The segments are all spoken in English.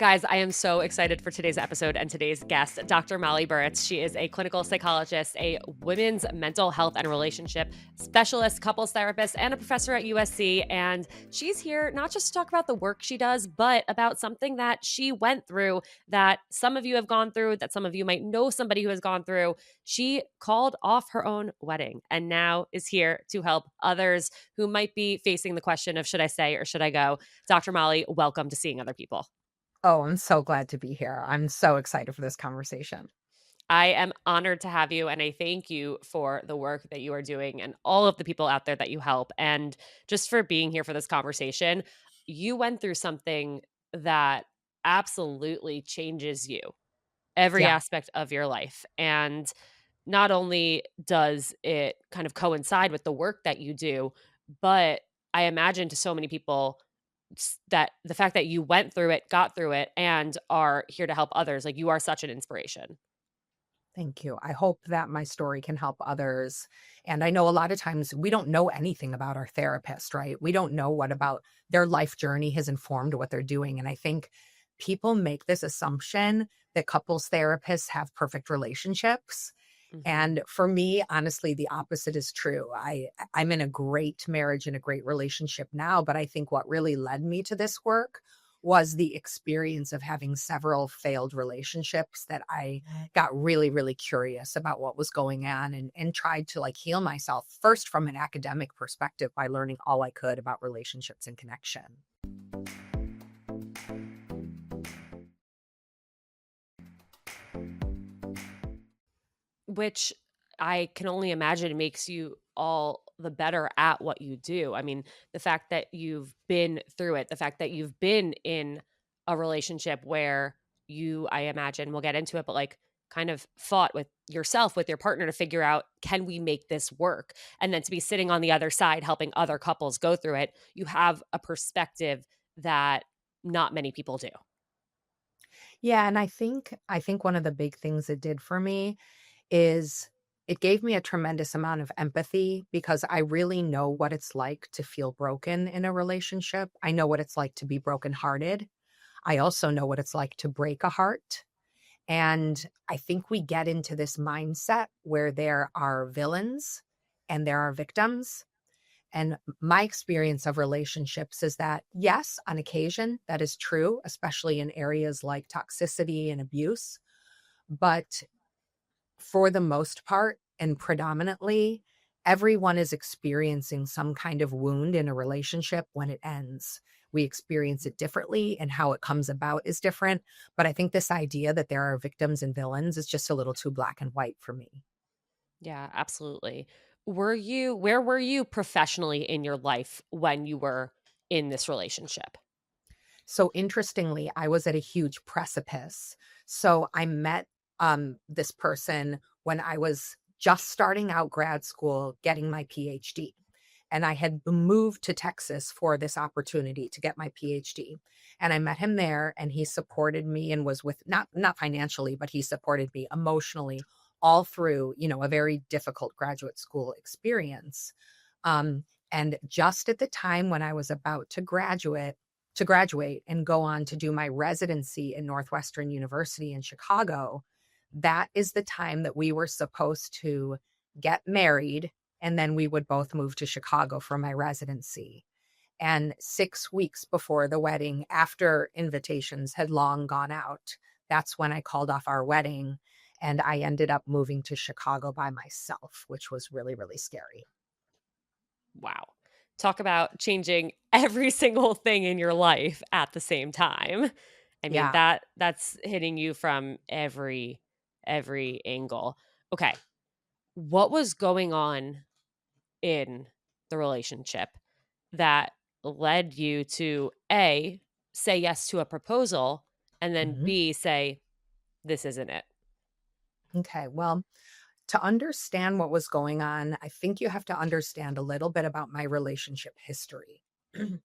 Guys, I am so excited for today's episode and today's guest, Dr. Molly Burritz. She is a clinical psychologist, a women's mental health and relationship specialist, couples therapist, and a professor at USC. And she's here not just to talk about the work she does, but about something that she went through that some of you have gone through, that some of you might know somebody who has gone through. She called off her own wedding and now is here to help others who might be facing the question of should I stay or should I go? Dr. Molly, welcome to Seeing Other People. Oh, I'm so glad to be here. I'm so excited for this conversation. I am honored to have you, and I thank you for the work that you are doing and all of the people out there that you help, and just for being here for this conversation. You went through something that absolutely changes you, every Yeah. aspect of your life. And not only does it kind of coincide with the work that you do, but I imagine to so many people that the fact that you went through it, got through it, and are here to help others, like you are such an inspiration. Thank you. I hope that my story can help others. And I know a lot of times we don't know anything about our therapist, right? We don't know what about their life journey has informed what they're doing. And I think people make this assumption that couples therapists have perfect relationships. Mhm. And for me, honestly, the opposite is true. I'm in a great marriage and a great relationship now, but I think what really led me to this work was the experience of having several failed relationships that I got really, really curious about what was going on and tried to like heal myself first from an academic perspective by learning all I could about relationships and connection. Which I can only imagine makes you all the better at what you do. I mean, the fact that you've been through it, the fact that you've been in a relationship where you, I imagine, we'll get into it, but like kind of fought with yourself, with your partner to figure out, can we make this work? And then to be sitting on the other side helping other couples go through it, you have a perspective that not many people do. Yeah, and I think one of the big things it did for me is it gave me a tremendous amount of empathy because I really know what it's like to feel broken in a relationship. I know what it's like to be brokenhearted. I also know what it's like to break a heart. And I think we get into this mindset where there are villains and there are victims. And my experience of relationships is that, yes, on occasion, that is true, especially in areas like toxicity and abuse. But for the most part and predominantly, everyone is experiencing some kind of wound in a relationship when it ends. We experience it differently, and how it comes about is different. But I think this idea that there are victims and villains is just a little too black and white for me. Yeah, absolutely. Where were you professionally in your life when you were in this relationship? So interestingly, I was at a huge precipice. So I met this person when I was just starting out grad school, getting my PhD. And I had moved to Texas for this opportunity to get my PhD. And I met him there and he supported me and was with not financially, but he supported me emotionally all through, a very difficult graduate school experience. Um, and just at the time when I was about to graduate and go on to do my residency in Northwestern University in Chicago, that is the time that we were supposed to get married, and then we would both move to Chicago for my residency. And 6 weeks before the wedding, after invitations had long gone out, that's when I called off our wedding, and I ended up moving to Chicago by myself, which was really, really scary. Wow. Talk about changing every single thing in your life at the same time. I mean, Yeah. that's hitting you from every angle. Okay. What was going on in the relationship that led you to A, say yes to a proposal, and then Mhm. B, say this isn't it? Okay. Well, to understand what was going on, I think you have to understand a little bit about my relationship history. Mhm.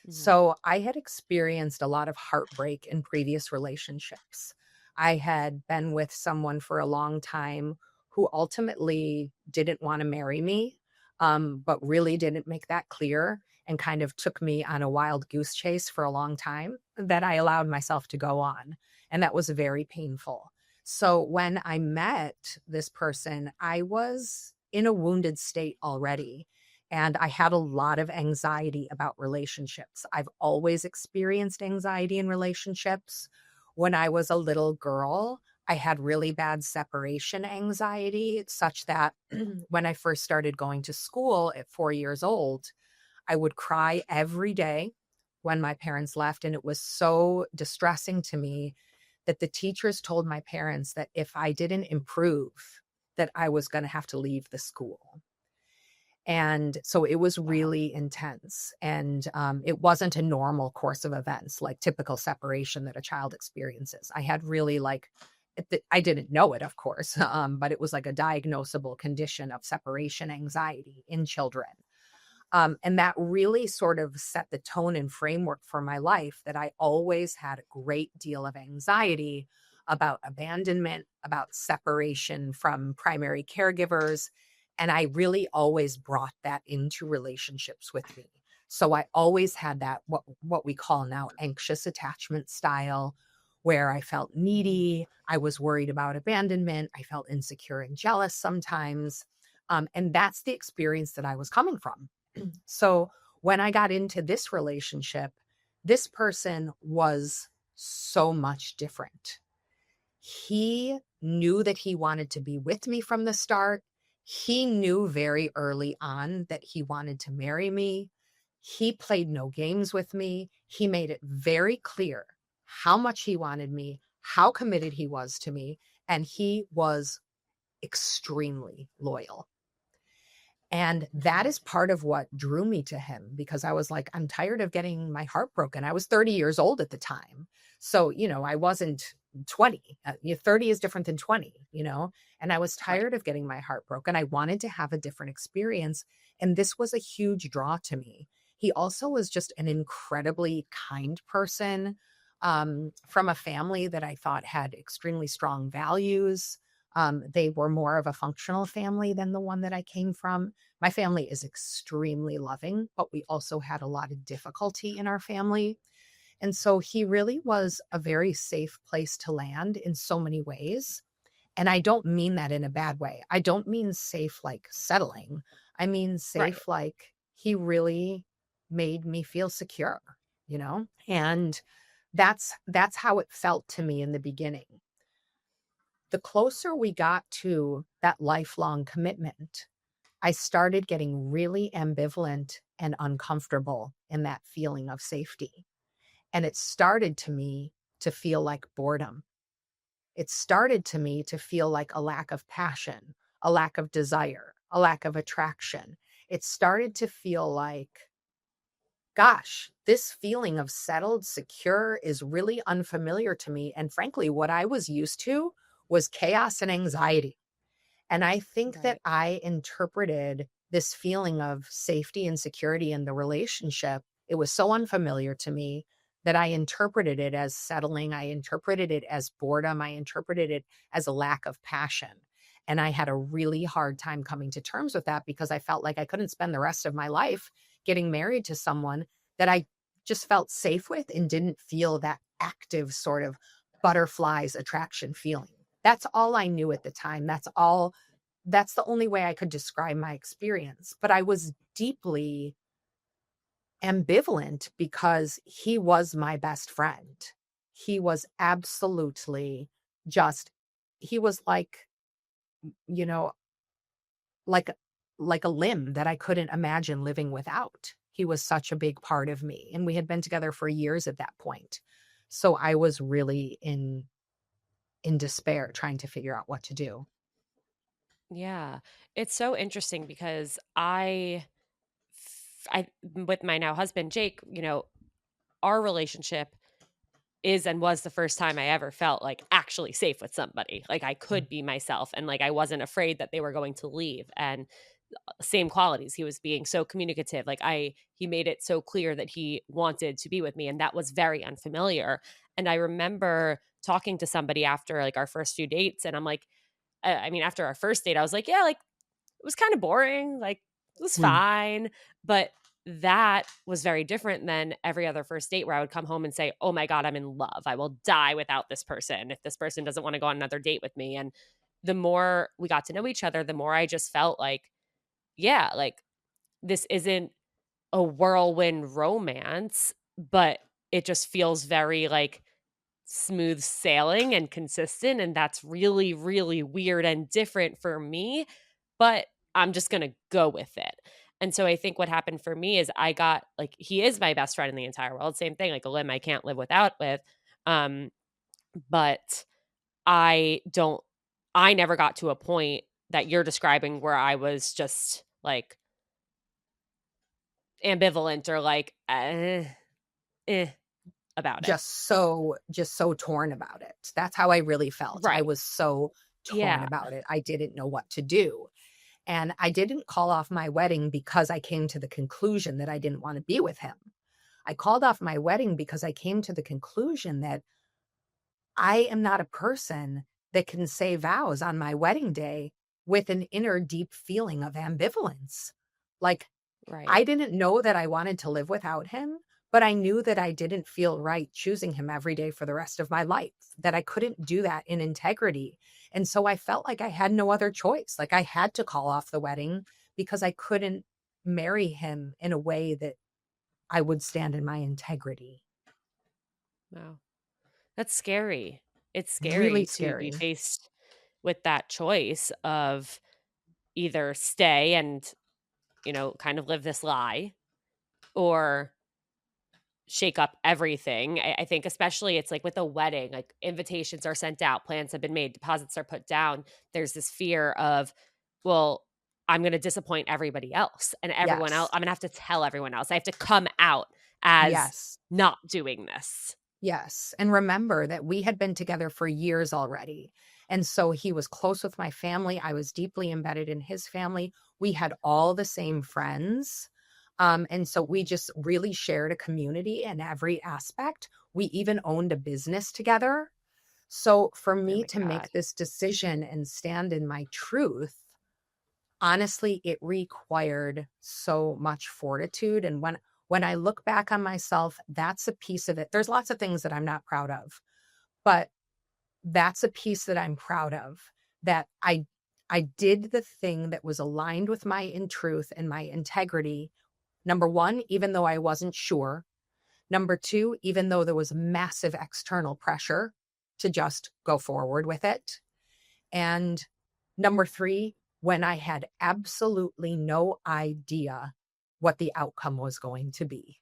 So, I had experienced a lot of heartbreak in previous relationships. I had been with someone for a long time who ultimately didn't want to marry me, but really didn't make that clear. and kind of took me on a wild goose chase for a long time that I allowed myself to go on. And that was very painful. So when I met this person, I was in a wounded state already. And I had a lot of anxiety about relationships. I've always experienced anxiety in relationships. When I was a little girl, I had really bad separation anxiety, such that when I first started going to school at 4 years old, I would cry every day when my parents left. And it was so distressing to me that the teachers told my parents that if I didn't improve, that I was going to have to leave the school. And so it was Wow. really intense. And it wasn't a normal course of events like typical separation that a child experiences. I had really like, I didn't know it, of course, but it was like a diagnosable condition of separation anxiety in children. And that really sort of set the tone and framework for my life, that I always had a great deal of anxiety about abandonment, about separation from primary caregivers. And I really always brought that into relationships with me. So I always had that, what we call now anxious attachment style, where I felt Mhm. needy. I was worried about abandonment. I felt insecure and jealous sometimes. And that's the experience that I was coming from. So when I got into this relationship, this person was so much different. He knew that he wanted to be with me from the start. He knew very early on that he wanted to marry me. He played no games with me. He made it very clear how much he wanted me, how committed he was to me, and he was extremely loyal. And that Mhm. is part of what drew me to him, because I was like, I'm tired of getting my heart broken. I was 30 years old at the time. So, I wasn't 20. 30 is different than 20, and I was Right. tired of getting my heart broken. I wanted to have a different experience. And this was a huge draw to me. He also was just an incredibly kind person, from a family that I thought had extremely strong values. They were more of a functional family than the one that I came from. My family is extremely loving, but we also had a lot of difficulty in our family. And so he really was a very safe place to land in so many ways. And I don't mean that in a bad way. I don't mean safe like settling. I mean Right. safe like he really made me feel secure. And that's how it felt to me in the beginning. The closer we got to that lifelong commitment, I started getting really ambivalent and uncomfortable in that feeling of safety. And it started to me to feel like boredom. It started to me to feel like a lack of passion, a lack of desire, a lack of attraction. It started to feel like, gosh, this feeling of settled, secure is really unfamiliar to me. And frankly, what I was used to was chaos and anxiety. And I think that Right. I interpreted this feeling of safety and security in the relationship. It was so unfamiliar to me that I interpreted it as settling. I interpreted it as boredom. I interpreted it as a lack of passion. And I had a really hard time coming to terms with that, because I felt like I couldn't spend the rest of my life getting married to someone that I just felt safe with and didn't feel that active sort of butterflies attraction feeling. That's all I knew at the time. That's the only way I could describe my experience, but I was deeply ambivalent because he was my best friend. He was absolutely just he was like, you know, like like a limb that I couldn't imagine living without. He was such a big part of me, and we had been together for years at that point. So I was really in despair trying to figure out what to do. Yeah. It's so interesting because I with my now husband Jake, our relationship is and was the first time I ever felt like actually safe with somebody. Like I Mm. could be myself and like I wasn't afraid that they were going to leave. And same qualities. He was being so communicative. He made it so clear that he wanted to be with me and that was very unfamiliar. And I remember talking to somebody after like our first few dates and I'm like I mean after our first date I was like, yeah, like it was kind of boring, like it was Mm. fine, but that was very different than every other first date where I would come home and say, "Oh my god, I'm in love. I will die without this person if this person doesn't wanna go on another date with me." And the more we got to know each other, the more I just felt like, yeah, like, this isn't a whirlwind romance, but it just feels very, like, smooth sailing and consistent, and that's really, really weird and different for me, but I'm just gonna go with it. And so I think what happened for me is I got like, he is my best friend in the entire world, same thing, like a limb I can't live without with, um, but I don't I never got to a point that you're describing where I was just, like, ambivalent or like, eh, about it. Just so torn about it. That's how I really felt. I Right. was so torn Yeah. about it. I didn't know what to do. And I didn't call off my wedding because I came to the conclusion that I didn't want to be with him. I called off my wedding because I came to the conclusion that I am not a person that can say vows on my wedding day with an inner deep feeling of ambivalence. Like, Right. I didn't know that I wanted to live without him, but I knew that I didn't feel right choosing him every day for the rest of my life, that I couldn't do that in integrity. And so I felt like I had no other choice. Like I had to call off the wedding because I couldn't marry him in a way that I would stand in my integrity. Wow. That's scary. It's Really scary to be scary. faced with that choice of either stay and, kind of live this lie or shake up everything. I think especially it's like with a wedding, like invitations are sent out, plans have been made, deposits are put down. There's this fear of, well, I'm going to disappoint everybody else and everyone else. Yes. I'm going to have to tell everyone else. I have to come out as Yes. not doing this. Yes, and remember that we had been together for years already, and so he was close with my family, I was deeply embedded in his family, we had all the same friends, and so we just really shared a community in every aspect. We even owned a business together. So for Oh me my to God. make this decision and stand in my truth, honestly, it required so much fortitude, and when I look back on myself, that's a piece of it. There's lots of things that I'm not proud of, but that's a piece that I'm proud of, that I did the thing that was aligned with my in truth and my integrity. Number 1, even though I wasn't sure. Number 2, even though there was massive external pressure to just go forward with it. And number 3, when I had absolutely no idea what the outcome was going to be.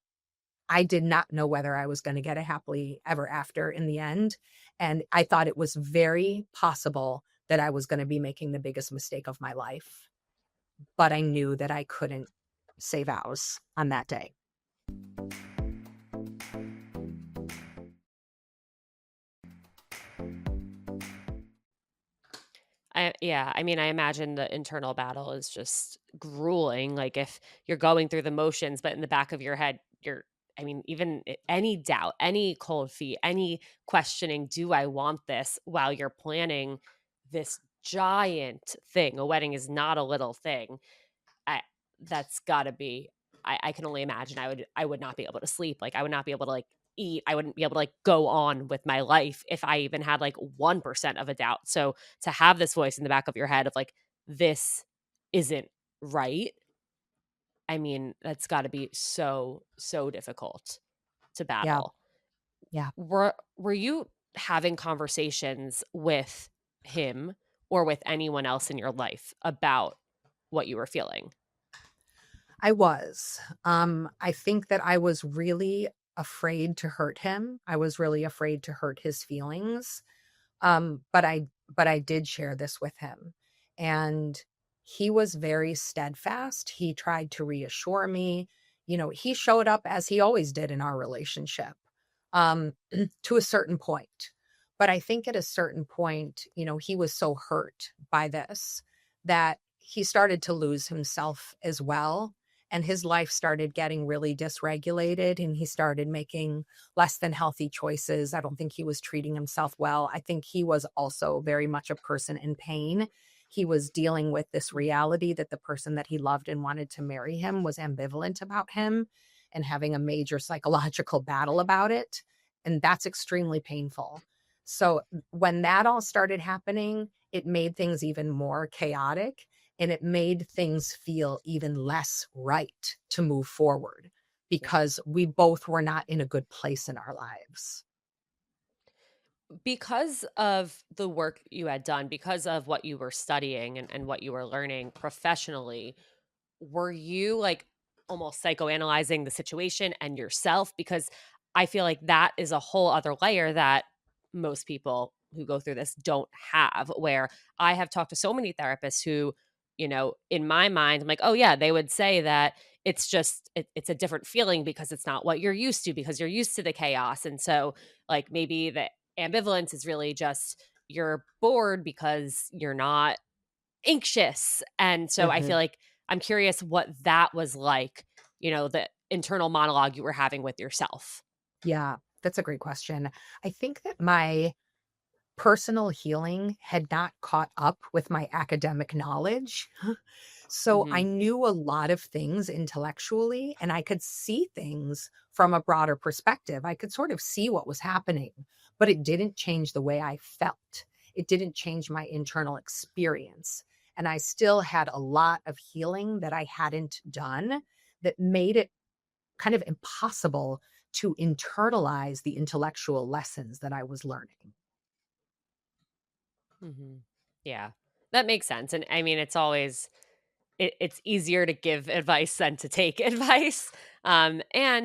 I did not know whether I was gonna get a happily ever after in the end, and I thought it was very possible that I was gonna be making the biggest mistake of my life, but I knew that I couldn't say vows on that day. Yeah, I mean, I imagine the internal battle is just grueling, like, if you're going through the motions, but in the back of your head, I mean, even any doubt, any cold feet, any questioning, "Do I want this?" while you're planning this giant thing. A wedding is not a little thing. I That's gotta be I can only imagine I would not be able to sleep, like, I would not be able to, like, eat, I wouldn't be able to, like, go on with my life if I even had, like, 1% of a doubt, so to have this voice in the back of your head of, like, "This isn't right," I mean, that's gotta be so, so difficult to Yeah, battle. yeah. Were you having conversations with him or with anyone else in your life about what you were feeling? I was. I think that I was really afraid to hurt him. I was really afraid to hurt his feelings. But I did share this with him, and he was very steadfast. He tried to reassure me. He showed up as he always did in our relationship, to a certain point. But I think at a certain point, he was so hurt by this that he started to lose himself as well. And his life started getting really dysregulated, and he started making less than healthy choices. I don't think he was treating himself well. I think he was also very much a person in pain. he was dealing with this reality that the person that he loved and wanted to marry him was ambivalent about him and having a major psychological battle about it. And that's extremely painful. So when that all started happening, it made things even more chaotic and it made things feel even less right to move forward because we both were not in a good place in our lives. Because of the work you had done, because of what you were studying and what you were learning professionally, were you like almost psychoanalyzing the situation and yourself? Because I feel like that is a whole other layer that most people who go through this don't have. Where I have talked to so many therapists who, in my mind, I'm like, oh, yeah, they would say that it's just, it's a different feeling because it's not what you're used to, because you're used to the chaos. And so, like, maybe the ambivalence is really just you're bored because you're not anxious. And so I feel Mhm. like I'm curious what that was like, the internal monologue you were having with yourself. Yeah, that's a great question. I think that my personal healing had not caught up with my academic knowledge. So I Mhm. knew a lot of things intellectually and I could see things from a broader perspective. I could sort of see what was happening, but it didn't change the way I felt. It didn't change my internal experience. And I still had a lot of healing that I hadn't done that made it kind of impossible to internalize the intellectual lessons that I was learning. Mhm. Yeah. That makes sense. And I mean, it's always it's easier to give advice than to take advice. And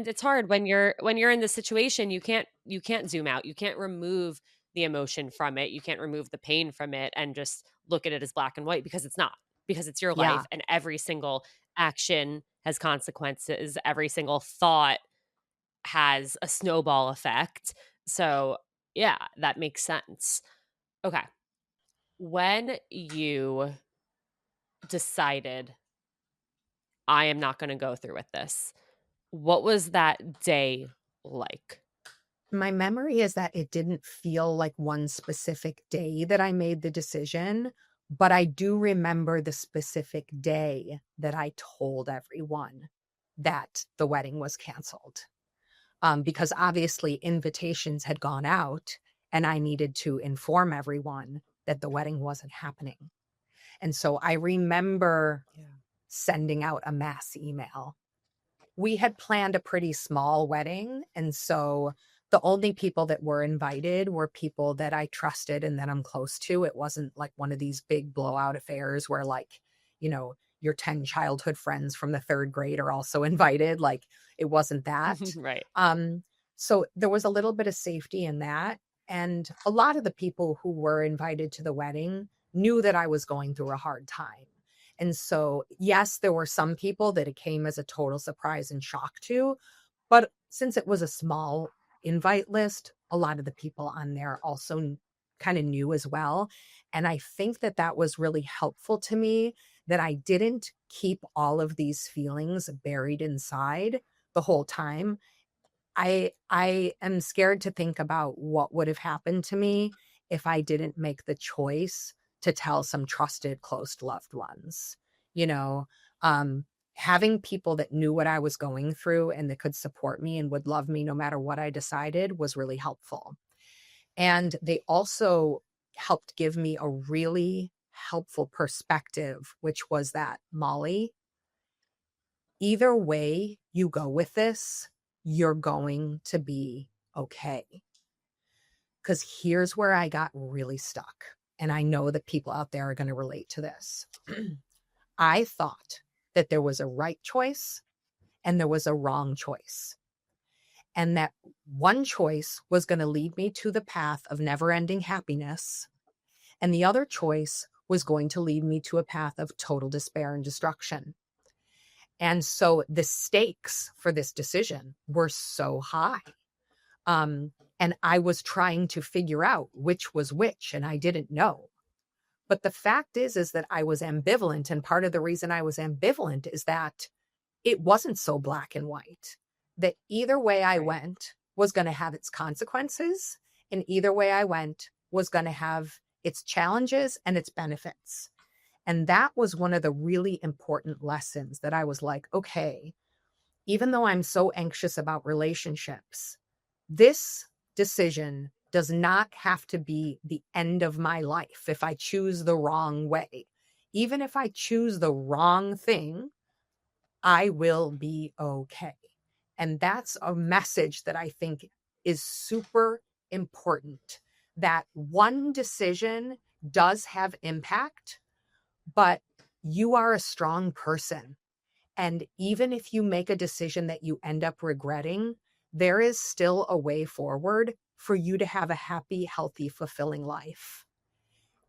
it's hard when you're in the situation, you can't zoom out. You can't remove the emotion from it. You can't remove the pain from it and just look at it as black and white, because it's not. Because it's your life Yeah. and every single action has consequences. Every single thought has a snowball effect. So, yeah, that makes sense. Okay. When you decided, I am not going to go through with this, what was that day like? My memory is that it didn't feel like one specific day that I made the decision, but I do remember the specific day that I told everyone that the wedding was canceled. Because obviously invitations had gone out and I needed to inform everyone that the wedding wasn't happening. And so I remember Yeah. sending out a mass email. We had planned a pretty small wedding, and so the only people that were invited were people that I trusted and that I'm close to. It wasn't like one of these big blowout affairs where like, your 10 childhood friends from the 3rd grade are also invited. Like it wasn't that. Right. Um, so there was a little bit of safety in that. And a lot of the people who were invited to the wedding knew that I was going through a hard time. And so, yes, there were some people that it came as a total surprise and shock to, but since it was a small invite list, a lot of the people on there also kind of knew as well. And I think that that was really helpful to me, that I didn't keep all of these feelings buried inside the whole time. I am scared to think about what would have happened to me if I didn't make the choice to tell some trusted, close loved ones. You know, um, having people that knew what I was going through and that could support me and would love me no matter what I decided was really helpful. And they also helped give me a really helpful perspective, which was that, Molly, either way you go with this, you're going to be okay. Because here's where I got really stuck. And I know that people out there are going to relate to this. I thought that there was a right choice and there was a wrong choice. And that one choice was going to lead me to the path of never ending happiness. And the other choice was going to lead me to a path of total despair and destruction. And so the stakes for this decision were so high. Um, and I was trying to figure out which was which, and I didn't know. But the fact is that I was ambivalent. And part of the reason I was ambivalent is that it wasn't so black and white, that either way I Right. went was going to have its consequences, and either way I went was going to have its challenges and its benefits. And that was one of the really important lessons that I was like, okay, even though I'm so anxious about relationships, this decision does not have to be the end of my life if I choose the wrong way. Even if I choose the wrong thing, I will be okay. And that's a message that I think is super important, that one decision does have impact, but you are a strong person. And even if you make a decision that you end up regretting, there is still a way forward for you to have a happy, healthy, fulfilling life.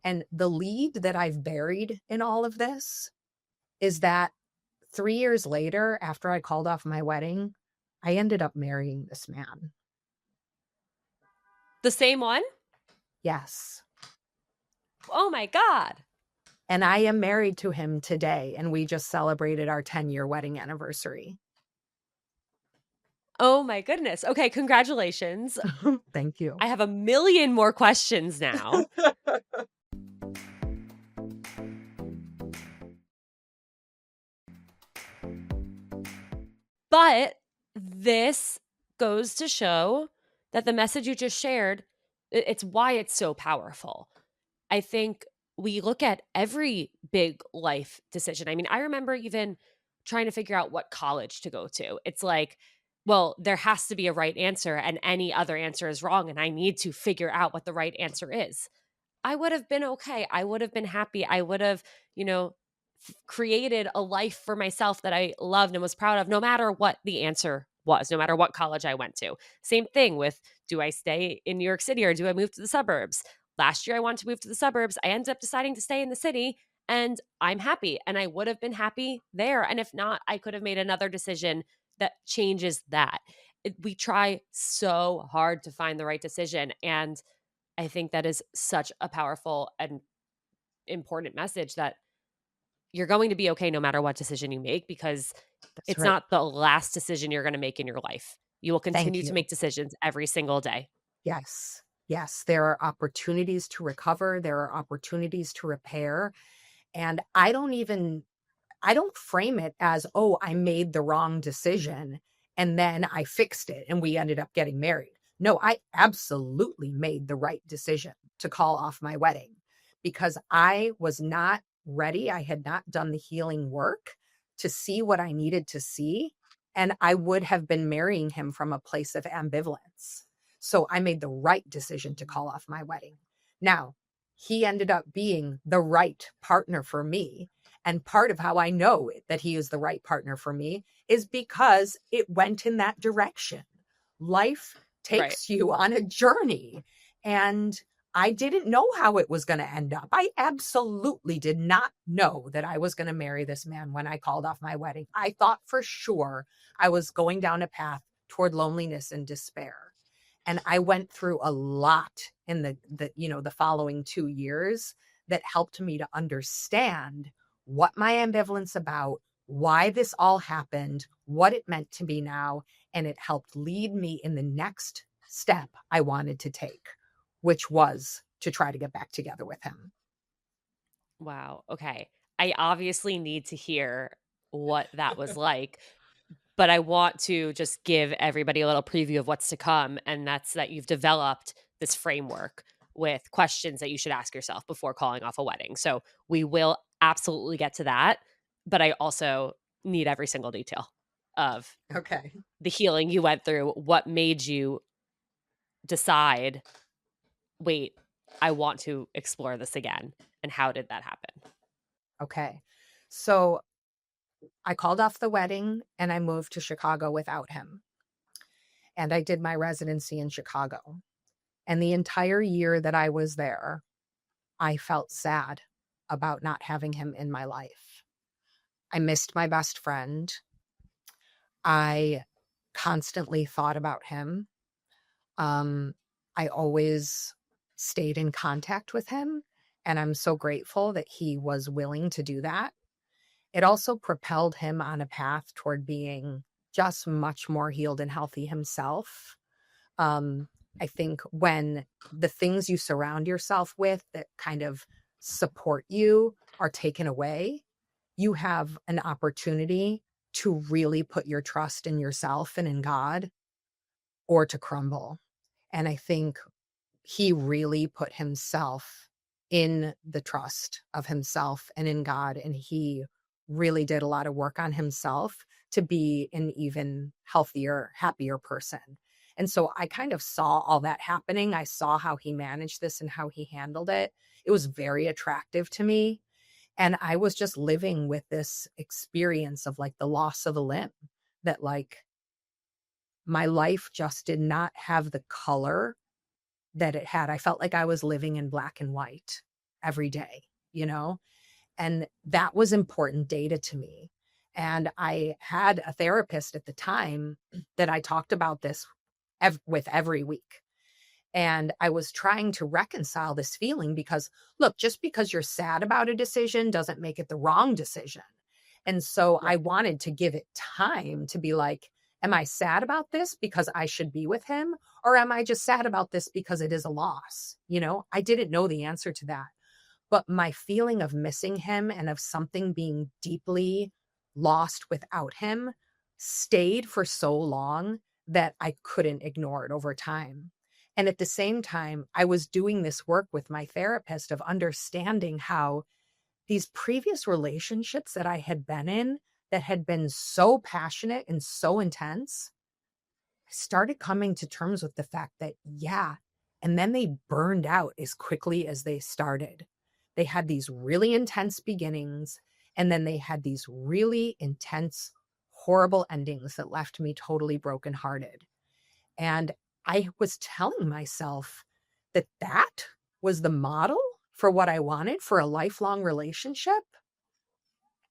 And the lead that I've buried in all of this is that 3 years later, after I called off my wedding, I ended up marrying this man. The same one? Yes. Oh my God. And I am married to him today, and we just celebrated our 10-year wedding anniversary. Oh my goodness. Okay, congratulations. Thank you. I have a million more questions now. But this goes to show that the message you just shared, it's why it's so powerful. I think we look at every big life decision. I mean, I remember even trying to figure out what college to go to. It's like, well, there has to be a right answer, and any other answer is wrong. And I need to figure out what the right answer is. I would have been okay. I would have been happy. I would have, created a life for myself that I loved and was proud of, no matter what the answer was, no matter what college I went to. Same thing with, do I stay in New York City or do I move to the suburbs? Last year, I wanted to move to the suburbs. I ended up deciding to stay in the city, and I'm happy. And I would have been happy there. And if not, I could have made another decision that changes that. We try so hard to find the right decision. And I think that is such a powerful and important message, that you're going to be okay no matter what decision you make, because That's it's right. not the last decision you're going to make in your life. You will Thank continue to you. make decisions every single day. Yes. Yes. There are opportunities to recover, there are opportunities to repair. And I don't frame it as, oh, I made the wrong decision and then I fixed it and we ended up getting married. No, I absolutely made the right decision to call off my wedding because I was not ready. I had not done the healing work to see what I needed to see. And I would have been marrying him from a place of ambivalence. So I made the right decision to call off my wedding. Now, he ended up being the right partner for me. And part of how I know that he is the right partner for me is because it went in that direction. Life Right. takes you on a journey. And I didn't know how it was going to end up. I absolutely did not know that I was going to marry this man when I called off my wedding. I thought for sure I was going down a path toward loneliness and despair. And I went through a lot in the following 2 years that helped me to understand what my ambivalence about, why this all happened, what it meant to me now, and it helped lead me in the next step I wanted to take, which was to try to get back together with him. Wow. Okay. I obviously need to hear what that was like, but I want to just give everybody a little preview of what's to come. And that's that you've developed this framework with questions that you should ask yourself before calling off a wedding. So we will absolutely get to that. But I also need every single detail of Okay. the healing you went through. What made you decide, wait, I want to explore this again? And how did that happen? Okay. So I called off the wedding and I moved to Chicago without him. And I did my residency in Chicago. And the entire year that I was there, I felt sad about not having him in my life. I missed my best friend. I constantly thought about him. I always stayed in contact with him, and I'm so grateful that he was willing to do that. It also propelled him on a path toward being just much more healed and healthy himself. I think when the things you surround yourself with that kind of support you are taken away, you have an opportunity to really put your trust in yourself and in God, or to crumble. And I think he really put himself in the trust of himself and in God. And he really did a lot of work on himself to be an even healthier, happier person. And so I kind of saw all that happening. I saw how he managed this and how he handled it. It was very attractive to me. And I was just living with this experience of like the loss of a limb, that like my life just did not have the color that it had. I felt like I was living in black and white every day, you know? And that was important data to me. And I had a therapist at the time that I talked about this with every week. And I was trying to reconcile this feeling because, look, just because you're sad about a decision doesn't make it the wrong decision. And so Right. I wanted to give it time to be like, am I sad about this because I should be with him? Or am I just sad about this because it is a loss? You know, I didn't know the answer to that. But my feeling of missing him and of something being deeply lost without him stayed for so long that I couldn't ignore it over time. And at the same time, I was doing this work with my therapist of understanding how these previous relationships that I had been in that had been so passionate and so intense, I started coming to terms with the fact that, yeah, and then they burned out as quickly as they started. They had these really intense beginnings, and then they had these really intense, horrible endings that left me totally brokenhearted. And I was telling myself that that was the model for what I wanted for a lifelong relationship.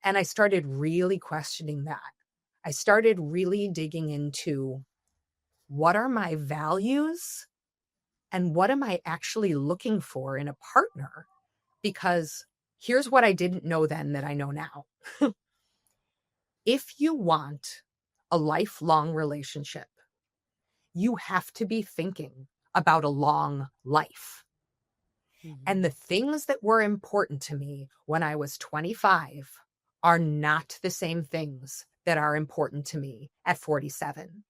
And I started really questioning that. I started really digging into, what are my values and what am I actually looking for in a partner? Because here's what I didn't know then that I know now. If you want a lifelong relationship, you have to be thinking about a long life. And Mhm. the things that were important to me when I was 25 are not the same things that are important to me at 47.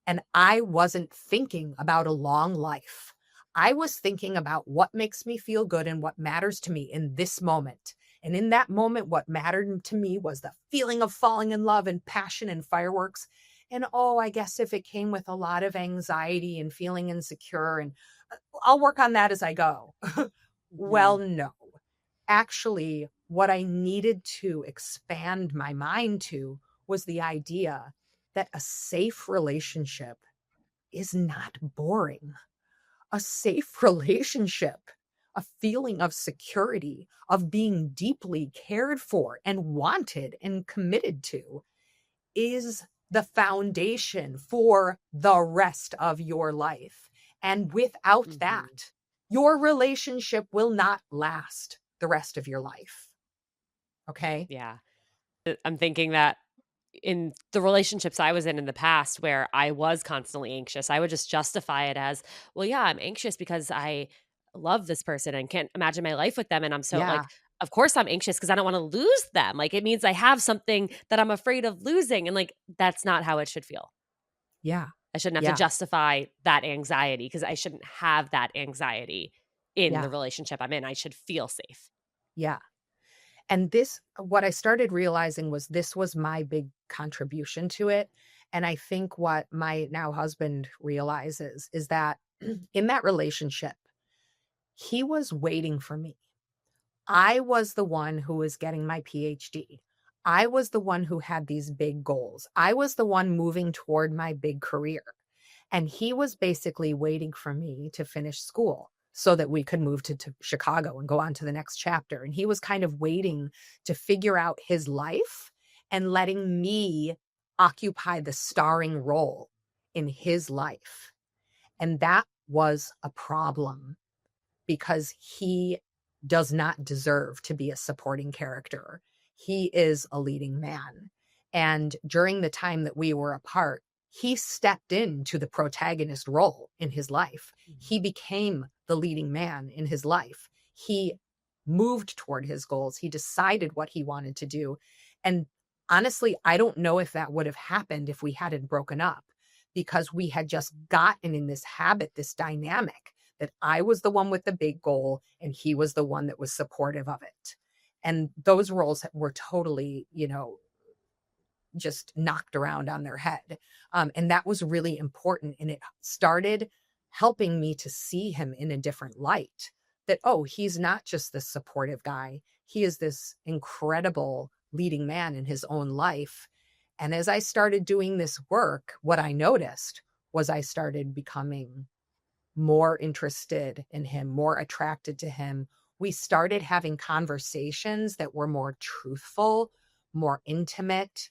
And I wasn't thinking about a long life. I was thinking about what makes me feel good and what matters to me in this moment. And in that moment, what mattered to me was the feeling of falling in love and passion and fireworks. And oh, I guess if it came with a lot of anxiety and feeling insecure, and I'll work on that as I go. Well, Mhm. no. Actually, what I needed to expand my mind to was the idea that a safe relationship is not boring. A safe relationship, a feeling of security, of being deeply cared for and wanted and committed to, is the foundation for the rest of your life. And without Mhm. that, your relationship will not last the rest of your life. Okay. Yeah. I'm thinking that in the relationships I was in the past where I was constantly anxious, I would just justify it as, well, yeah, I'm anxious because I love this person and can't imagine my life with them. And I'm so Yeah. like, of course I'm anxious because I don't want to lose them. Like it means I have something that I'm afraid of losing. And like, that's not how it should feel. Yeah. I shouldn't have to Yeah. justify that anxiety because I shouldn't have that anxiety in the Yeah. relationship I'm in. I should feel safe. Yeah. And this, what I started realizing was this was my big contribution to it. And I think what my now husband realizes is that in that relationship, he was waiting for me. I was the one who was getting my PhD. I was the one who had these big goals. I was the one moving toward my big career. And he was basically waiting for me to finish school so that we could move to Chicago and go on to the next chapter. And he was kind of waiting to figure out his life and letting me occupy the starring role in his life. And that was a problem because he does not deserve to be a supporting character. He is a leading man. And during the time that we were apart, he stepped into the protagonist role in his life. Mhm. He became the leading man in his life. He moved toward his goals. He decided what he wanted to do. And honestly, I don't know if that would have happened if we hadn't broken up, because we had just gotten in this habit, this dynamic that I was the one with the big goal and he was the one that was supportive of it. And those roles were totally, just knocked around on their head. And that was really important. And it started helping me to see him in a different light, that, oh, he's not just this supportive guy. He is this incredible leading man in his own life. And as I started doing this work, what I noticed was I started becoming more interested in him, more attracted to him. We started having conversations that were more truthful, more intimate.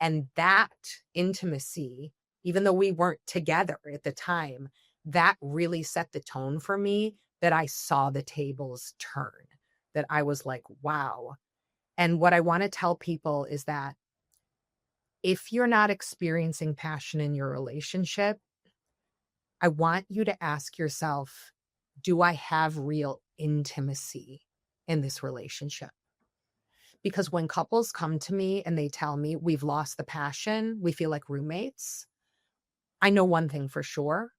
And that intimacy, even though we weren't together at the time, that really set the tone for me, that I saw the tables turn, that I was like, wow. And what I want to tell people is that if you're not experiencing passion in your relationship, I want you to ask yourself, do I have real intimacy in this relationship? Because when couples come to me and they tell me we've lost the passion, we feel like roommates, I know one thing for sure,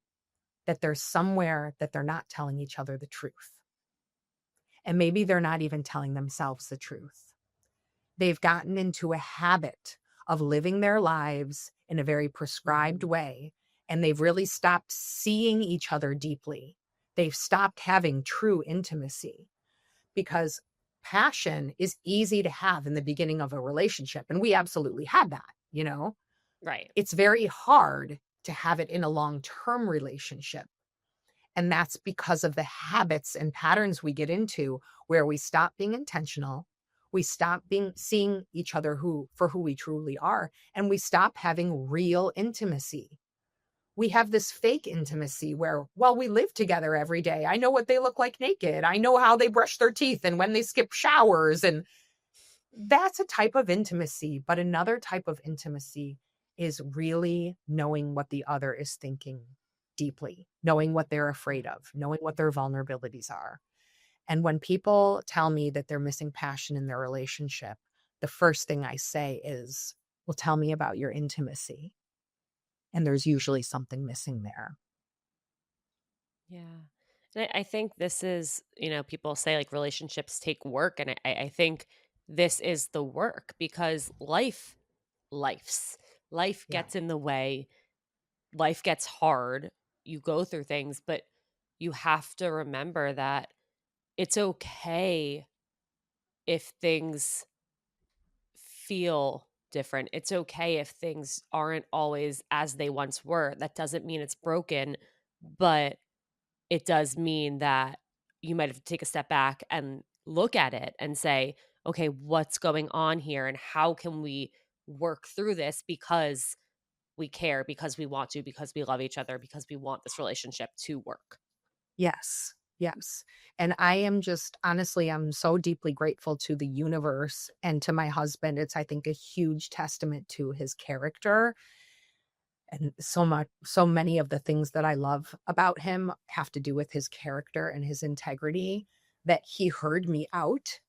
that there's somewhere that they're not telling each other the truth. And maybe they're not even telling themselves the truth. They've gotten into a habit of living their lives in a very prescribed way, and they've really stopped seeing each other deeply. They've stopped having true intimacy, because passion is easy to have in the beginning of a relationship. And we absolutely had that. Right. It's very hard to have it in a long-term relationship. And that's because of the habits and patterns we get into, where we stop being intentional. We stop seeing each other for who we truly are. And we stop having real intimacy. We have this fake intimacy where, well, we live together every day. I know what they look like naked. I know how they brush their teeth and when they skip showers. And that's a type of intimacy. But another type of intimacy is really knowing what the other is thinking deeply, knowing what they're afraid of, knowing what their vulnerabilities are. And when people tell me that they're missing passion in their relationship, the first thing I say is, well, tell me about your intimacy. And there's usually something missing there. Yeah. And I think this is, people say like relationships take work. And I think this is the work, because life Yeah. gets in the way. Life gets hard. You go through things, but you have to remember that it's okay if things feel different. It's okay if things aren't always as they once were. That doesn't mean it's broken, but it does mean that you might have to take a step back and look at it and say, okay, what's going on here? And how can we work through this, because we care, because we want to, because we love each other, because we want this relationship to work. Yes. Yes. And I am just, honestly, I'm so deeply grateful to the universe and to my husband. It's, I think, a huge testament to his character. And so many of the things that I love about him have to do with his character and his integrity, that he heard me out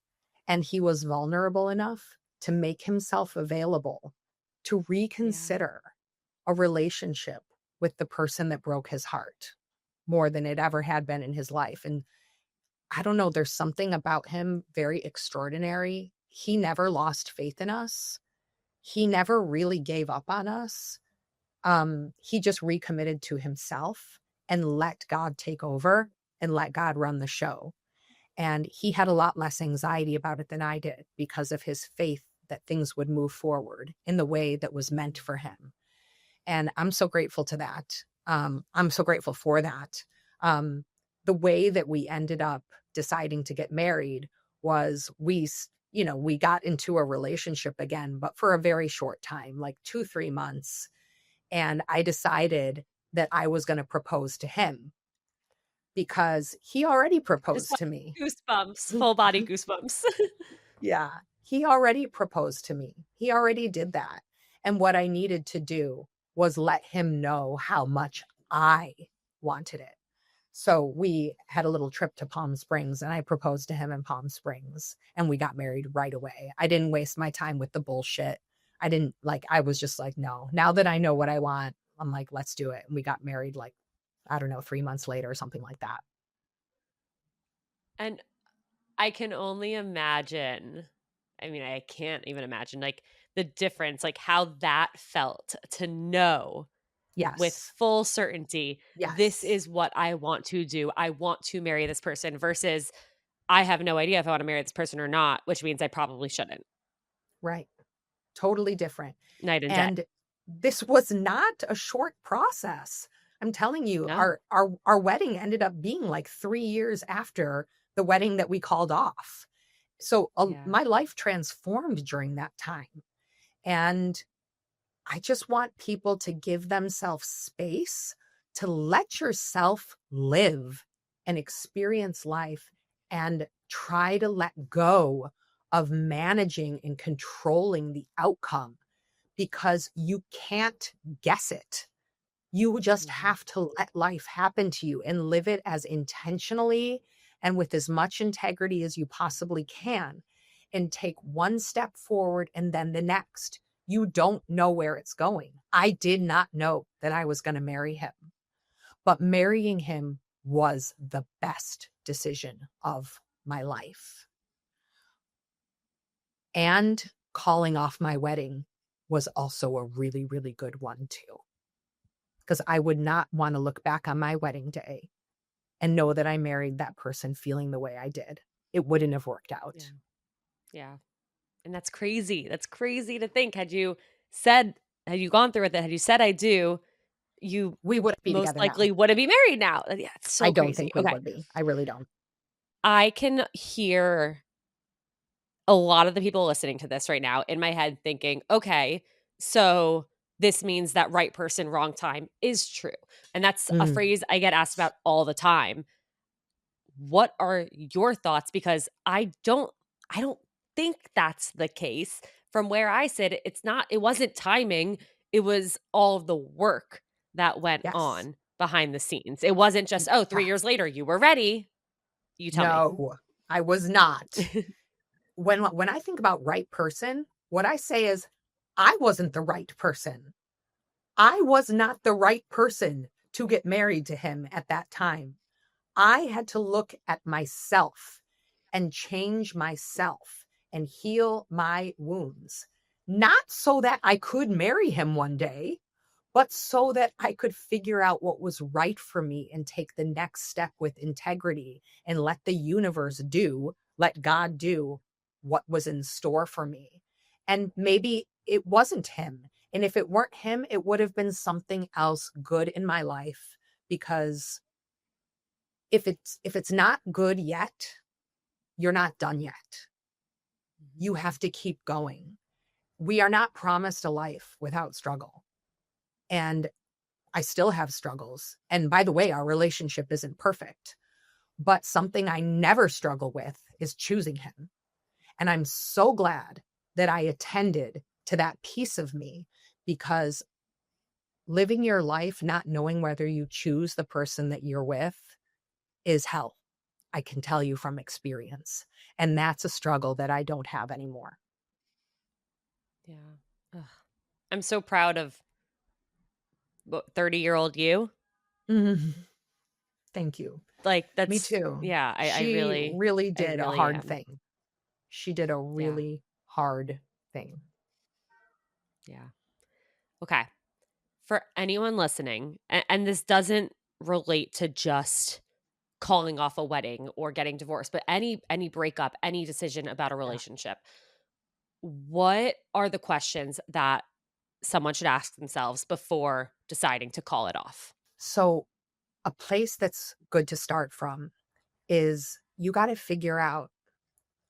and he was vulnerable enough to make himself available to Yeah. reconsider a relationship with the person that broke his heart more than it ever had been in his life. And I don't know, there's something about him very extraordinary. He never lost faith in us. He never really gave up on us. He just recommitted to himself and let God take over and let God run the show. And he had a lot less anxiety about it than I did, because of his faith that things would move forward in the way that was meant for him. And I'm so grateful to that. I'm so grateful for that. The way that we ended up deciding to get married was we got into a relationship again, but for a very short time, like 2-3 months. And I decided that I was going to propose to him, because he already Just proposed like to me. goosebumps, full body goosebumps. Yeah, he already proposed to me. He already did that. And what I needed to do was let him know how much I wanted it. So we had a little trip to Palm Springs and I proposed to him in Palm Springs and we got married right away. I didn't waste my time with the bullshit. I was just like, no, now that I know what I want, I'm like, let's do it. And we got married like, I don't know, 3 months later or something like that. And I can only imagine, I mean, I can't even imagine like the difference, like how that felt to know with Yes. full certainty, this Yes. is what I want to do. I want to marry this person versus I have no idea if I want to marry this person or not, which means I probably shouldn't. Right. Totally different. Night and day. And this was not a short process. I'm telling you, No. our wedding ended up being like 3 years after the wedding that we called off. So Yeah. my life transformed during that time. And I just want people to give themselves space to let yourself live and experience life and try to let go of managing and controlling the outcome because you can't guess it. You just Mhm. have to let life happen to you and live it as intentionally and with as much integrity as you possibly can, and take one step forward and then the next. You don't know where it's going. I did not know that I was going to marry him, but marrying him was the best decision of my life. And calling off my wedding was also a really, really good one too. Because I would not want to look back on my wedding day and know that I married that person feeling the way I did. It wouldn't have worked Yeah. out. Yeah. And that's crazy. That's crazy to think. Said, had you gone through with it, had you said I do, you We wouldn't be most together now. likely wouldn't be married now. Yeah, it's I so don't crazy. think we Okay. would be. I really don't. I can hear a lot of the people listening to this right now in my head thinking, okay, so this means that right person, wrong time is true. And that's a Mm, phrase I get asked about all the time. What are your thoughts? Because I don't think that's the case. From where I sit, it wasn't timing, it was all of the work that went yes. on behind the scenes. It wasn't just, oh, Yeah. 3 years later, you were ready. You tell me. No, I was not. When I think about right person, what I say is I wasn't the right person. I was not the right person to get married to him at that time. I had to look at myself and change myself and heal my wounds, not so that I could marry him one day, but so that I could figure out what was right for me and take the next step with integrity and let God do what was in store for me. And maybe it wasn't him. And if it weren't him, it would have been something else good in my life, because if it's not good yet, you're not done yet. You have to keep going. We are not promised a life without struggle. And I still have struggles. And by the way, our relationship isn't perfect, but something I never struggle with is choosing him. And I'm so glad that I attended to that piece of me, because living your life not knowing whether you choose the person that you're with is hell. I can tell you from experience. And that's a struggle that I don't have anymore. Yeah. Ugh. I'm so proud of 30-year-old you. Mhm. Thank you. Like Me that's too. yeah, She really I did a really hard am. thing. She did a Yeah. really hard thing. Yeah. Okay. For anyone listening, and this doesn't relate to just calling off a wedding or getting divorced, but any breakup, any decision about a Yeah. relationship, what are the questions that someone should ask themselves before deciding to call it off? So, a place that's good to start from is you got to figure out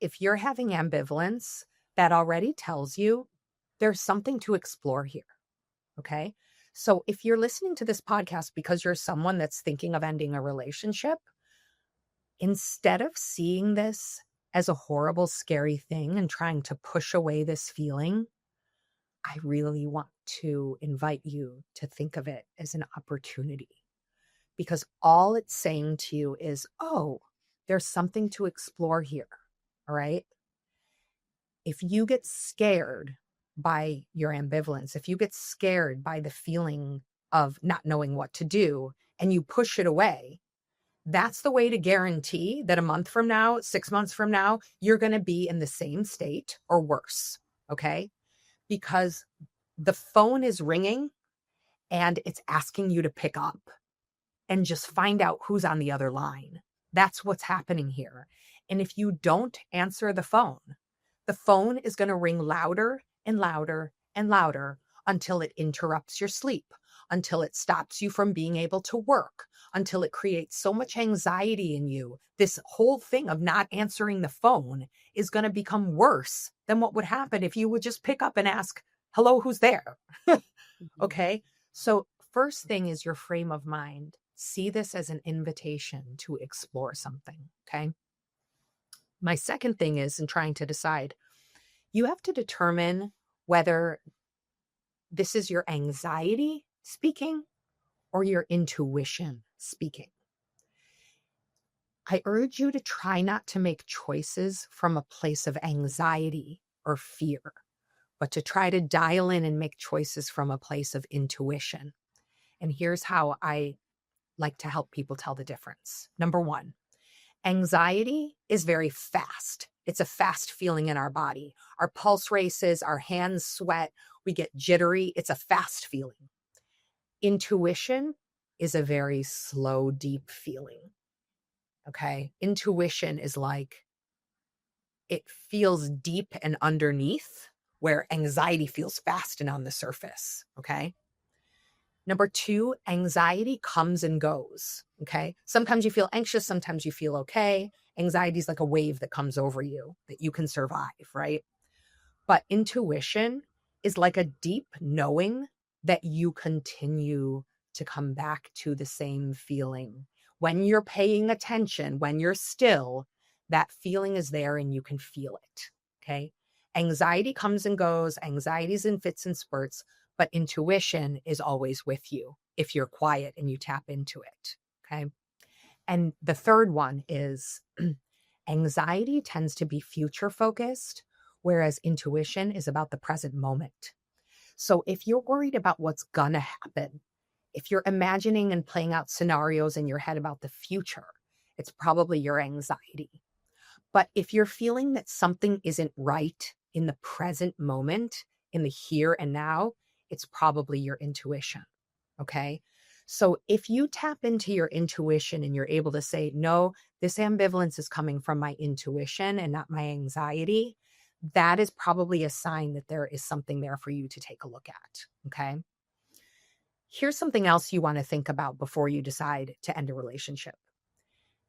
if you're having ambivalence, that already tells you there's something to explore here. Okay. So, if you're listening to this podcast because you're someone that's thinking of ending a relationship, instead of seeing this as a horrible, scary thing and trying to push away this feeling, I really want to invite you to think of it as an opportunity because all it's saying to you is, oh, there's something to explore here. All right. If you get scared by your ambivalence, if you get scared by the feeling of not knowing what to do and you push it away, that's the way to guarantee that a month from now, 6 months from now, you're going to be in the same state or worse. Okay. Because the phone is ringing and it's asking you to pick up and just find out who's on the other line. That's what's happening here. And if you don't answer the phone is going to ring louder and louder and louder until it interrupts your sleep, until it stops you from being able to work, until it creates so much anxiety in you. This whole thing of not answering the phone is going to become worse than what would happen if you would just pick up and ask, hello, who's there? Okay. So first thing is your frame of mind. See this as an invitation to explore something. Okay. My second thing is in trying to decide, you have to determine whether this is your anxiety speaking or your intuition speaking. I urge you to try not to make choices from a place of anxiety or fear, but to try to dial in and make choices from a place of intuition. And here's how I like to help people tell the difference. Number one, anxiety is very fast. It's a fast feeling in our body. Our pulse races, our hands sweat, we get jittery. It's a fast feeling. Intuition is a very slow, deep feeling. Okay. Intuition is like, it feels deep and underneath, where anxiety feels fast and on the surface. Okay. Number two, anxiety comes and goes. Okay. Sometimes you feel anxious. Sometimes you feel okay. Anxiety is like a wave that comes over you that you can survive, right? But intuition is like a deep knowing that you continue to come back to the same feeling. When you're paying attention, when you're still, that feeling is there and you can feel it. Okay. Anxiety comes and goes. Anxiety's in fits and spurts, but intuition is always with you if you're quiet and you tap into it. Okay. And the third one is anxiety tends to be future focused, whereas intuition is about the present moment. So if you're worried about what's going to happen, if you're imagining and playing out scenarios in your head about the future, it's probably your anxiety. But if you're feeling that something isn't right in the present moment, in the here and now, it's probably your intuition. Okay. So if you tap into your intuition and you're able to say, no, this ambivalence is coming from my intuition and not my anxiety, that is probably a sign that there is something there for you to take a look at. Okay. Here's something else you want to think about before you decide to end a relationship.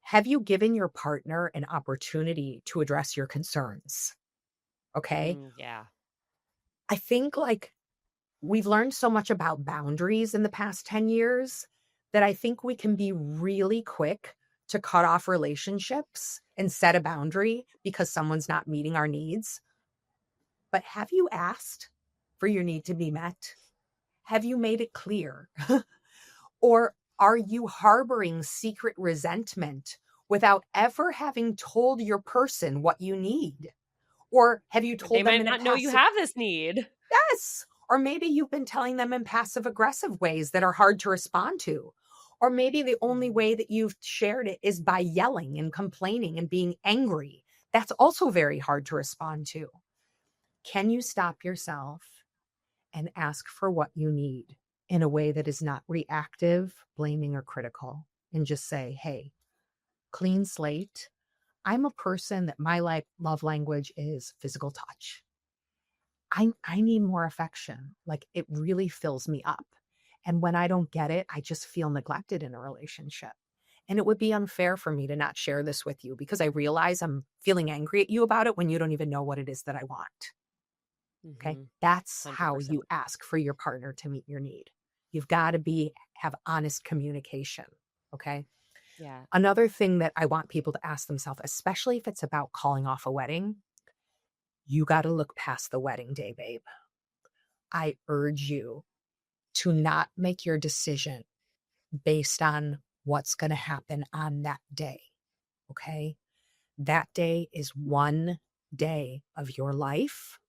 Have you given your partner an opportunity to address your concerns? Okay. Yeah. I think like we've learned so much about boundaries in the past 10 years that I think we can be really quick to cut off relationships and set a boundary because someone's not meeting our needs. But have you asked for your need to be met? Have you made it clear? Or are you harboring secret resentment without ever having told your person what you need? Or have you told They them might in a not know you have this need. Yes. Or maybe you've been telling them in passive aggressive ways that are hard to respond to. Or maybe the only way that you've shared it is by yelling and complaining and being angry. That's also very hard to respond to. Can you stop yourself and ask for what you need in a way that is not reactive, blaming, or critical? And just say, hey, clean slate. I'm a person that my love language is physical touch. I need more affection. Like it really fills me up. And when I don't get it, I just feel neglected in a relationship. And it would be unfair for me to not share this with you because I realize I'm feeling angry at you about it when you don't even know what it is that I want. Okay. That's 100%. how you ask for your partner to meet your need. You've got to have honest communication. Okay. Yeah. Another thing that I want people to ask themselves, especially if it's about calling off a wedding, you got to look past the wedding day, babe. I urge you to not make your decision based on what's going to happen on that day. Okay. That day is one day of your life,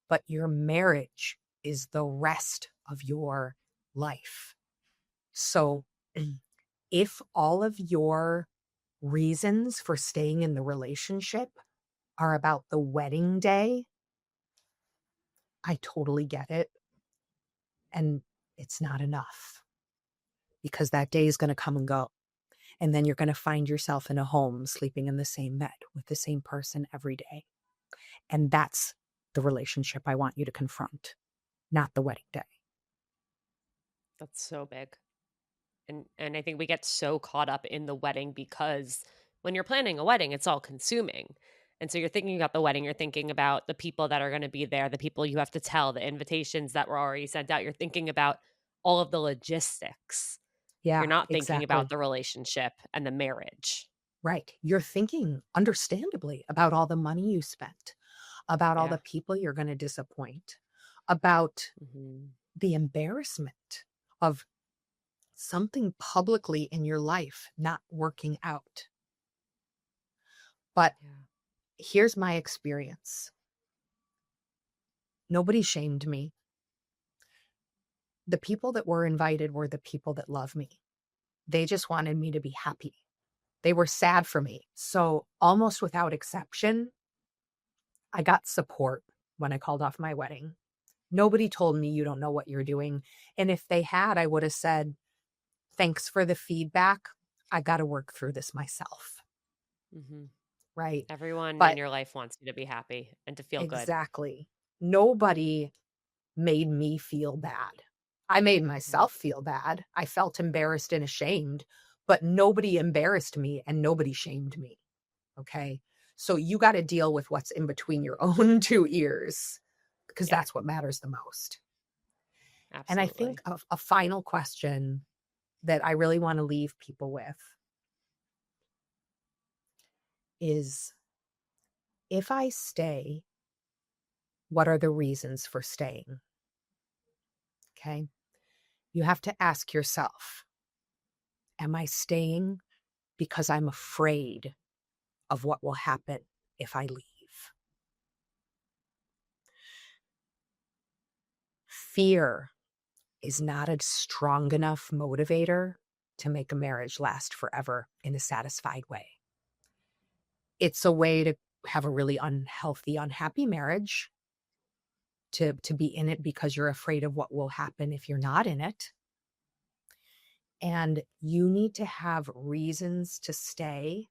but your marriage is the rest of your life. So if all of your reasons for staying in the relationship are about the wedding day, I totally get it. And it's not enough because that day is going to come and go. And then you're going to find yourself in a home sleeping in the same bed with the same person every day. And that's the relationship I want you to confront, not the wedding day. That's so big. And I think we get so caught up in the wedding because when you're planning a wedding, it's all consuming. And so you're thinking about the wedding, you're thinking about the people that are going to be there, the people you have to tell, the invitations that were already sent out. You're thinking about all of the logistics. You're Yeah, not thinking about exactly. the relationship and the marriage. Right. You're thinking, understandably, about all the money you spent, about all Yeah. the people you're going to disappoint, about Mhm. the embarrassment of something publicly in your life not working out. But Yeah. here's my experience. Nobody shamed me. The people that were invited were the people that love me. They just wanted me to be happy. They were sad for me. So, almost without exception, I got support when I called off my wedding. Nobody told me you don't know what you're doing. And if they had, I would have said, thanks for the feedback. I got to work through this myself. Mhm. Right. Everyone in But your life wants you to be happy and to feel good. exactly, nobody made me feel bad. I made Mhm. myself feel bad. I felt embarrassed and ashamed, but nobody embarrassed me and nobody shamed me. Okay. So you got to deal with what's in between your own two ears because Yeah, that's what matters the most. And I think absolutely. a final question that I really want to leave people with is if I stay, what are the reasons for staying? Okay. You have to ask yourself, am I staying because I'm afraid of what will happen if I leave? Fear is not a strong enough motivator to make a marriage last forever in a satisfied way. It's a way to have a really unhealthy, unhappy marriage, to be in it because you're afraid of what will happen if you're not in it. And you need to have reasons to stay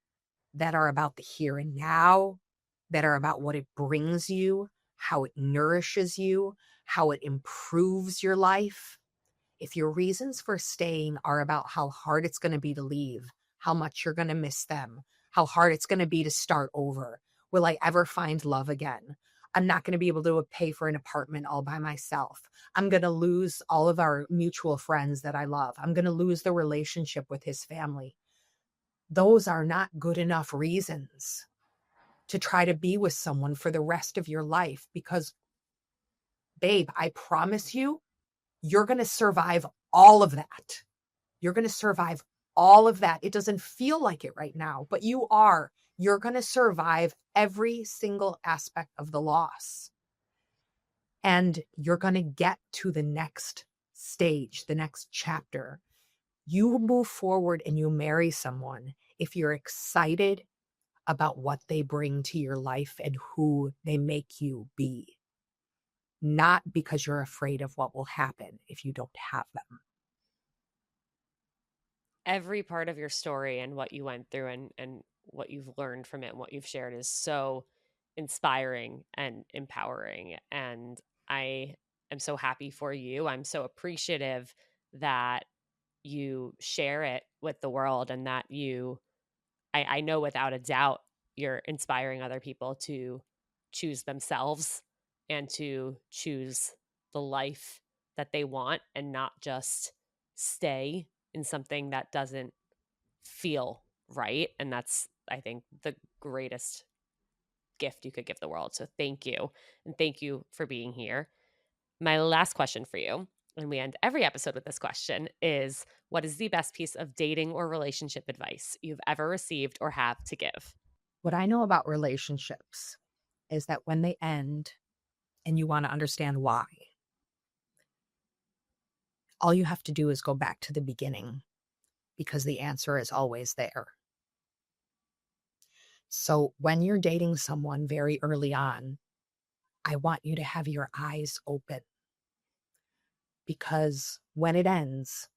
that are about the here and now, that are about what it brings you, how it nourishes you, how it improves your life. If your reasons for staying are about how hard it's going to be to leave, how much you're going to miss them, how hard it's going to be to start over, will I ever find love again? I'm not going to be able to pay for an apartment all by myself. I'm going to lose all of our mutual friends that I love. I'm going to lose the relationship with his family. Those are not good enough reasons to try to be with someone for the rest of your life because, babe, I promise you, you're going to survive all of that. You're going to survive all of that. It doesn't feel like it right now, but you are. You're going to survive every single aspect of the loss. And you're going to get to the next stage, the next chapter. You move forward and you marry someone if you're excited about what they bring to your life and who they make you be, not because you're afraid of what will happen if you don't have them. Every part of your story and what you went through and what you've learned from it and what you've shared is so inspiring and empowering. And I am so happy for you. I'm so appreciative that you share it with the world and that I know without a doubt you're inspiring other people to choose themselves and to choose the life that they want and not just stay in something that doesn't feel right. And that's, I think, the greatest gift you could give the world. So thank you. And thank you for being here. My last question for you And we end every episode with this question is, what is the best piece of dating or relationship advice you've ever received or have to give? What I know about relationships is that when they end and you want to understand why, all you have to do is go back to the beginning because the answer is always there. So when you're dating someone very early on, I want you to have your eyes open because when it ends,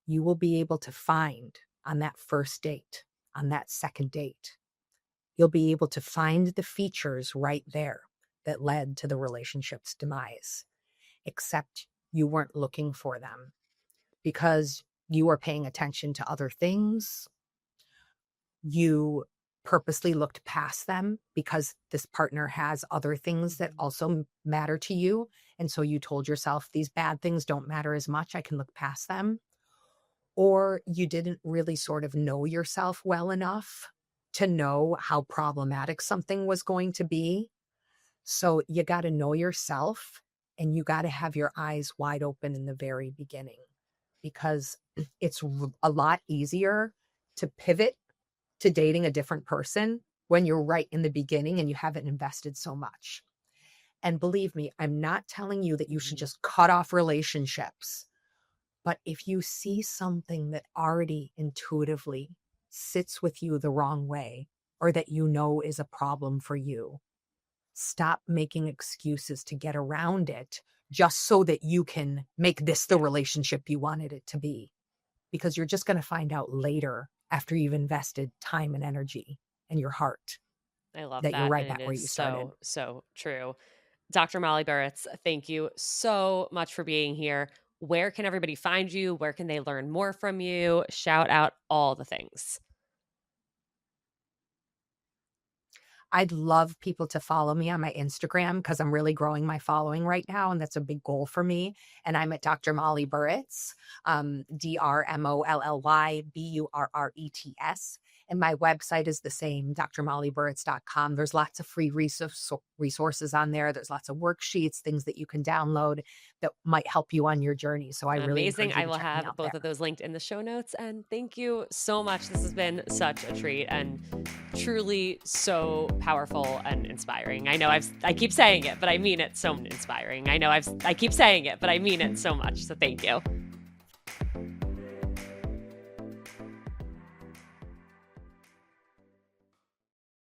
you will be able to find on that first date, on that second date, you'll be able to find the features right there that led to the relationship's demise, except you weren't looking for them because you were paying attention to other things. You purposely looked past them because this partner has other things that also matter to you. And so you told yourself, these bad things don't matter as much. I can look past them. Or you didn't really sort of know yourself well enough to know how problematic something was going to be. So you got to know yourself and you got to have your eyes wide open in the very beginning because it's a lot easier to pivot to dating a different person when you're right in the beginning and you haven't invested so much. And believe me, I'm not telling you that you should just cut off relationships. But if you see something that already intuitively sits with you the wrong way, or that you know is a problem for you, stop making excuses to get around it just so that you can make this the relationship you wanted it to be. Because you're just going to find out later after you've invested time and energy and your heart I love that you're that. right And back it where is you started. so true. Dr. Molly Burritz, thank you so much for being here. Where can everybody find you? Where can they learn more from you? Shout out all the things. I'd love people to follow me on my Instagram because I'm really growing my following right now, and that's a big goal for me. And I'm at Dr. Molly Burritz, DrMollyBurrets. And my website is the same, drmollyburritz.com. There's lots of free resources on there. There's lots of worksheets, things that you can download that might help you on your journey. So I really Amazing. encourage you I to will check me have out both there. of those linked in the show notes. And thank you so much. This has been such a treat and truly so powerful and inspiring. I know I keep saying it, but I mean it so inspiring. I know I keep saying it, but I mean it so much. So thank you.